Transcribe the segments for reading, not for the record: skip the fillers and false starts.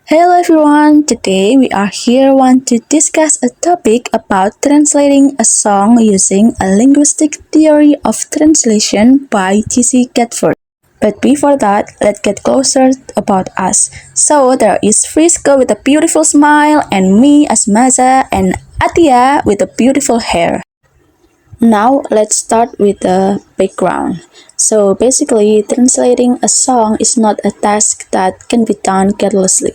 Hello everyone, today we are here want to discuss a topic about translating a song using a linguistic theory of translation by G.C. Catford. But before that, let's get closer about us. So there is Frisco with a beautiful smile and me as Maza and Atia with a beautiful hair. Now let's start with the background. So basically, translating a song is not a task that can be done carelessly.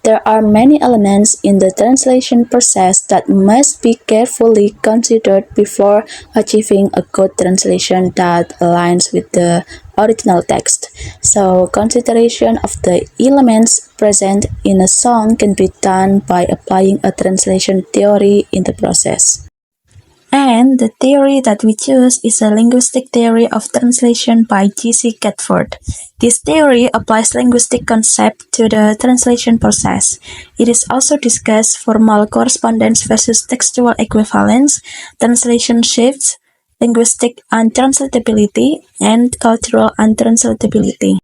There are many elements in the translation process that must be carefully considered before achieving a good translation that aligns with the original text. So, consideration of the elements present in a song can be done by applying a translation theory in the process. And the theory that we choose is a linguistic theory of translation by G.C. Catford. This theory applies linguistic concept to the translation process. It is also discussed formal correspondence versus textual equivalence, translation shifts, linguistic untranslatability, and cultural untranslatability.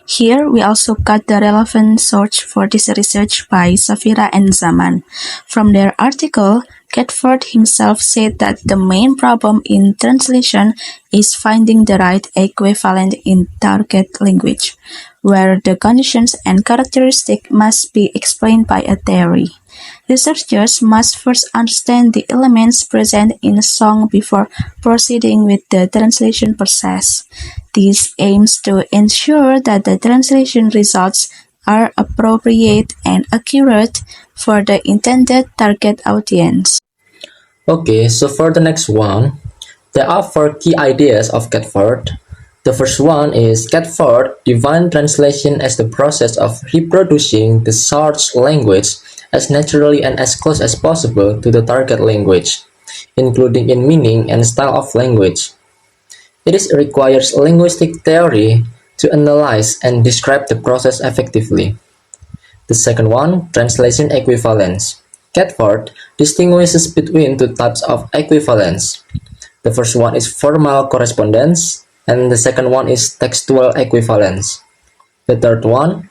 Here, we also got the relevant source for this research by Safira and Zaman. From their article, Catford himself said that the main problem in translation is finding the right equivalent in target language, where the conditions and characteristics must be explained by a theory. Researchers must first understand the elements present in a song before proceeding with the translation process. This aims to ensure that the translation results are appropriate and accurate for the intended target audience. Okay, so for the next one, there are four key ideas of Catford. The first one is Catford defines translation as the process of reproducing the source language as naturally and as close as possible to the target language, including in meaning and style of language. Requires linguistic theory to analyze and describe the process effectively. The second one, translation equivalence. Catford distinguishes between two types of equivalence. The first one is formal correspondence, and the second one is textual equivalence. The third one,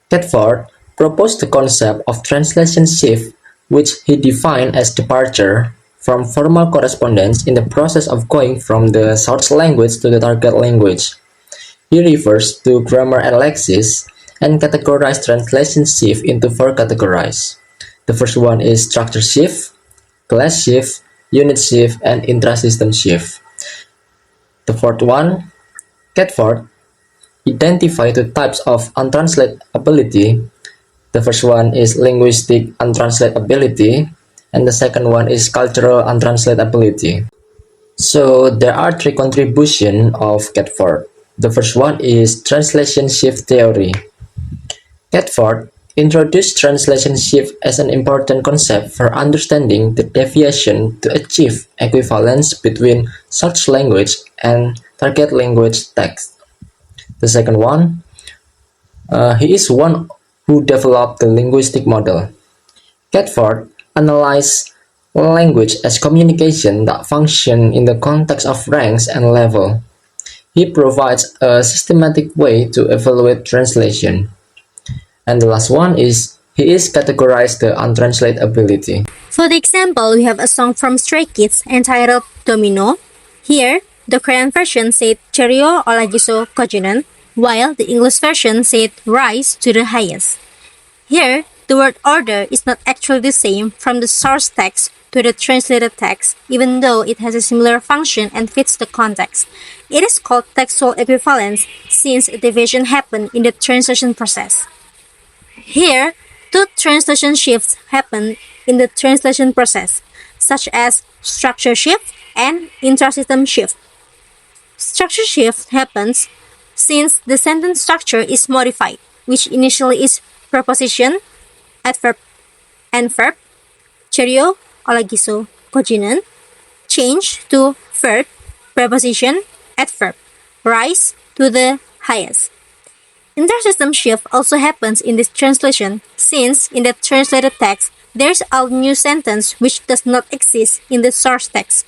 Catford proposed the concept of translation shift, which he defined as departure from formal correspondence in the process of going from the source language to the target language. He refers to grammar and lexis and categorized translation shift into four categories. The first one is structure shift, class shift, unit shift, and intrasystem shift. The fourth one, Catford identified two types of untranslatability. The first one is linguistic untranslatability, and the second one is cultural untranslatability. So there are three contributions of Catford. The first one is translation shift theory. Catford introduced translation shift as an important concept for understanding the deviation to achieve equivalence between source language and target language text. The second one, he is one who developed the linguistic model. Catford analyzed language as communication that function in the context of ranks and level. He provides a systematic way to evaluate translation. And the last one is he is categorized the untranslatability. For the example, we have a song from Stray Kids entitled Domino. Here, the Korean version said Cheerio Olagiso Kojunan, while the English version said Rise to the highest. Here, the word order is not actually the same from the source text to the translated text, even though it has a similar function and fits the context. It is called textual equivalence since a deviation happened in the translation process. Here, two translation shifts happen in the translation process, such as structure shift and intrasystem shift. Structure shift happens since the sentence structure is modified, which initially is preposition, adverb, and verb, cheerio, olagiso, kojinan, change to verb, preposition, adverb, rise to the highest. Intersystem shift also happens in this translation since in the translated text there's a new sentence which does not exist in the source text.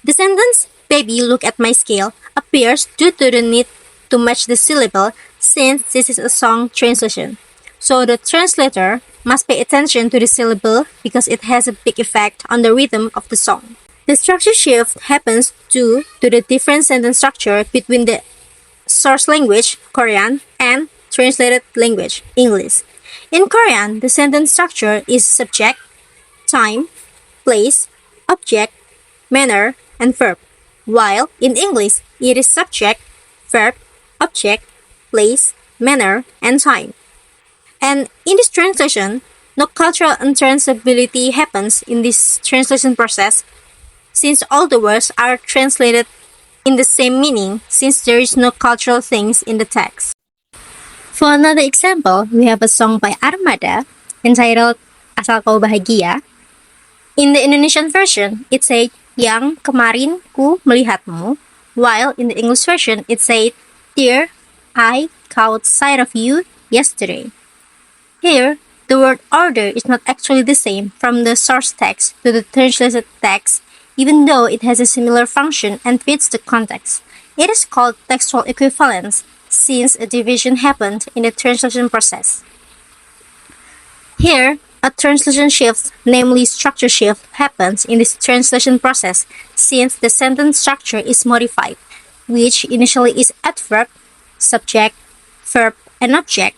The sentence "Baby, look at my scale" appears due to the need to match the syllable since this is a song translation. So the translator must pay attention to the syllable because it has a big effect on the rhythm of the song. The structure shift happens due to the different sentence structure between the source language, Korean, and translated language, English. In Korean, the sentence structure is subject, time, place, object, manner, and verb, while in English, it is subject, verb, object, place, manner, and time. And in this translation, no cultural untranslatability happens in this translation process since all the words are translated in the same meaning since there is no cultural things in the text. For another example, we have a song by Armada entitled Asal Kau Bahagia. In the Indonesian version, it said Yang kemarin ku melihatmu, while in the English version it said Dear, I caught sight of you yesterday. Here, the word order is not actually the same from the source text to the translated text, even though it has a similar function and fits the context. It is called textual equivalence, since a division happened in the translation process. Here, a translation shift, namely structure shift, happens in this translation process since the sentence structure is modified, which initially is adverb, subject, verb, and object.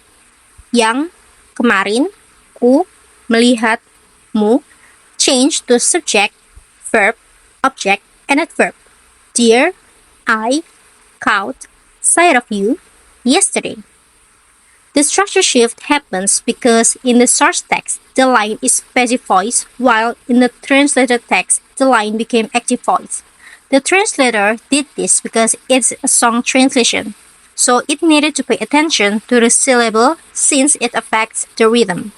Yang, kemarin, ku, melihatmu, change to subject, verb, object, and adverb. Dear, I caught sight of you yesterday. The structure shift happens because in the source text, the line is passive voice, while in the translated text, the line became active voice. The translator did this because it's a song translation, so it needed to pay attention to the syllable since it affects the rhythm.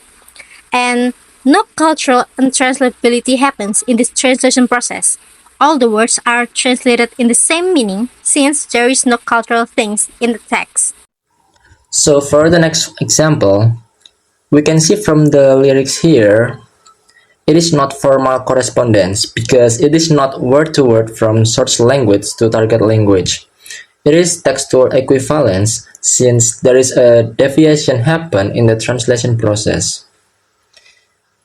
And no cultural untranslatability happens in this translation process. All the words are translated in the same meaning since there is no cultural things in the text. So for the next example, we can see from the lyrics here, it is not formal correspondence because it is not word to word from source language to target language. It is textual equivalence since there is a deviation happen in the translation process.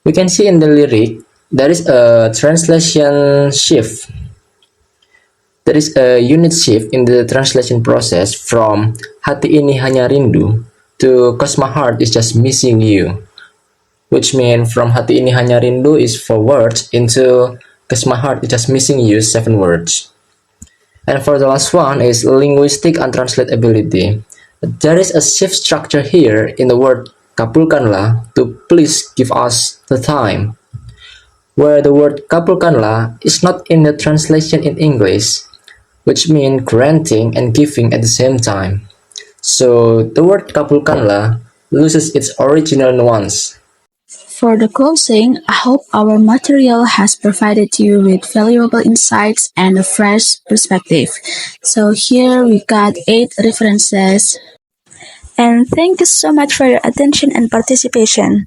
We can see in the lyric, there is a translation shift. There is a unit shift in the translation process from hati ini hanya rindu to 'cause my heart is just missing you, which means from hati ini hanya rindu is 4 words into 'cause my heart is just missing you 7 words. And for the last one is linguistic untranslatability. There is a shift structure here in the word kabulkanlah to please give us the time, where the word kabulkanlah is not in the translation in English, which means granting and giving at the same time. So the word kabulkanlah loses its original nuance. For the closing, I hope our material has provided you with valuable insights and a fresh perspective. So here we got 8 references. And thank you so much for your attention and participation.